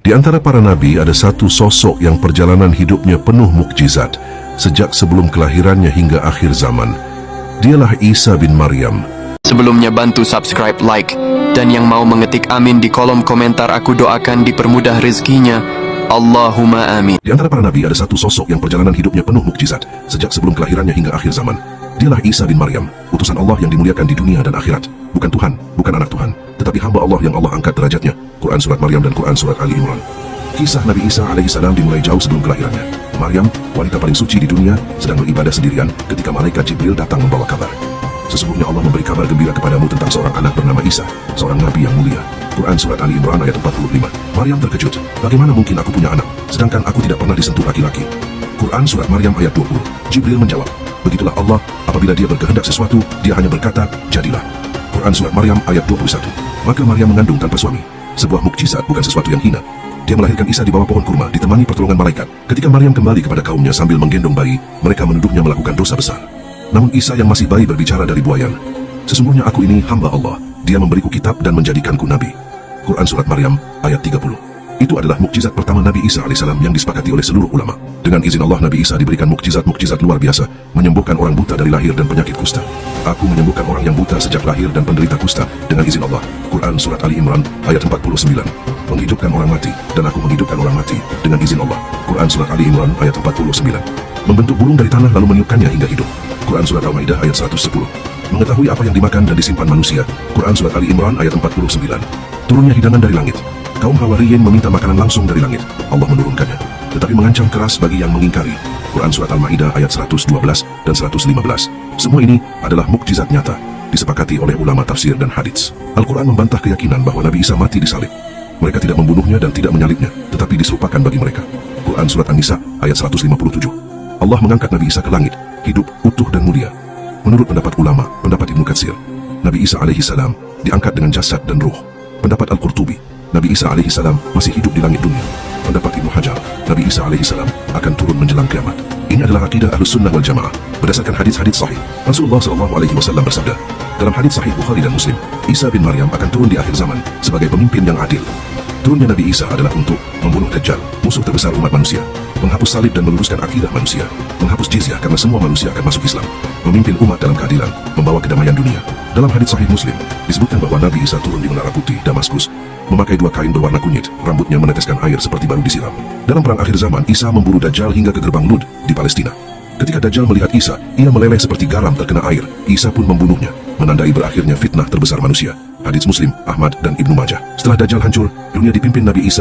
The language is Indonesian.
Di antara para nabi ada satu sosok yang perjalanan hidupnya penuh mukjizat sejak sebelum kelahirannya hingga akhir zaman. Dialah Isa bin Maryam. Sebelumnya bantu subscribe, like, dan yang mau mengetik amin di kolom komentar, aku doakan dipermudah rezekinya. Allahumma amin. Di antara para nabi ada satu sosok yang perjalanan hidupnya penuh mukjizat sejak sebelum kelahirannya hingga akhir zaman. Dialah Isa bin Maryam, utusan Allah yang dimuliakan di dunia dan akhirat. Bukan Tuhan, bukan anak Tuhan, tetapi hamba Allah yang Allah angkat derajatnya. Quran Surat Maryam dan Quran Surat Ali Imran. Kisah Nabi Isa alaihissalam dimulai jauh sebelum kelahirannya. Maryam, wanita paling suci di dunia, sedang beribadah sendirian ketika malaikat Jibril datang membawa kabar. Sesungguhnya Allah memberi kabar gembira kepadamu tentang seorang anak bernama Isa, seorang nabi yang mulia. Quran Surat Ali Imran ayat 45. Maryam terkejut. Bagaimana mungkin aku punya anak, sedangkan aku tidak pernah disentuh laki-laki? Quran Surat Maryam ayat 20. Jibril menjawab, begitulah Allah, apabila dia berkehendak sesuatu, dia hanya berkata, jadilah. Quran Surat Maryam ayat 21. Maka Maryam mengandung tanpa suami. Sebuah mukjizat, bukan sesuatu yang hina. Dia melahirkan Isa di bawah pohon kurma, ditemani pertolongan malaikat. Ketika Maryam kembali kepada kaumnya sambil menggendong bayi, mereka menuduhnya melakukan dosa besar. Namun Isa yang masih bayi berbicara dari buayan. Sesungguhnya aku ini hamba Allah. Dia memberiku kitab dan menjadikanku nabi. Quran Surat Maryam ayat 30. Itu adalah mukjizat pertama Nabi Isa alaihissalam yang disepakati oleh seluruh ulama. Dengan izin Allah, Nabi Isa diberikan mukjizat-mukjizat luar biasa, menyembuhkan orang buta dari lahir dan penyakit kusta. Aku menyembuhkan orang yang buta sejak lahir dan penderita kusta dengan izin Allah. Quran Surat Ali Imran ayat 49. Menghidupkan orang mati, dan aku menghidupkan orang mati dengan izin Allah. Quran Surat Ali Imran ayat 49. Membentuk burung dari tanah lalu meniupkannya hingga hidup. Quran Surat Al-Maidah ayat 110. Mengetahui apa yang dimakan dan disimpan manusia. Quran Surat Ali Imran ayat 49. Turunnya hidangan dari langit. Kaum Hawariyin meminta makanan langsung dari langit. Allah menurunkannya, tetapi mengancam keras bagi yang mengingkari. Quran Surat Al-Maidah ayat 112 dan 115. Semua ini adalah mukjizat nyata, disepakati oleh ulama tafsir dan hadits. Al-Quran membantah keyakinan bahwa Nabi Isa mati disalib. Mereka tidak membunuhnya dan tidak menyalibnya, tetapi diserupakan bagi mereka. Quran Surat An-Nisa ayat 157. Allah mengangkat Nabi Isa ke langit, hidup, utuh dan mulia. Menurut pendapat ulama, pendapat Ibnu Katsir, Nabi Isa alaihissalam diangkat dengan jasad dan ruh. Pendapat Al-Qurtubi, Nabi Isa alaihissalam masih hidup di langit dunia. Pendapat Ibnu Hajar, Nabi Isa alaihissalam akan turun menjelang kiamat. Ini adalah akidah Ahlus Sunnah wal Jamaah berdasarkan hadis-hadis sahih. Rasulullah SAW bersabda dalam hadis sahih Bukhari dan Muslim, Isa bin Maryam akan turun di akhir zaman sebagai pemimpin yang adil. Turunnya Nabi Isa adalah untuk membunuh Dajjal, musuh terbesar umat manusia, menghapus salib dan meluruskan akidah manusia, menghapus jizyah karena semua manusia akan masuk Islam, memimpin umat dalam keadilan, membawa kedamaian dunia. Dalam hadis sahih Muslim disebutkan bahwa Nabi Isa turun di Menara Putih Damaskus, memakai dua kain berwarna kunyit, rambutnya meneteskan air seperti baru disiram. Dalam perang akhir zaman, Isa memburu Dajjal hingga ke gerbang Lud di Palestina. Ketika Dajjal melihat Isa, ia meleleh seperti garam terkena air. Isa pun membunuhnya, menandai berakhirnya fitnah terbesar manusia. Hadits Muslim, Ahmad dan Ibnu Majah. Setelah Dajjal hancur, dunia dipimpin Nabi Isa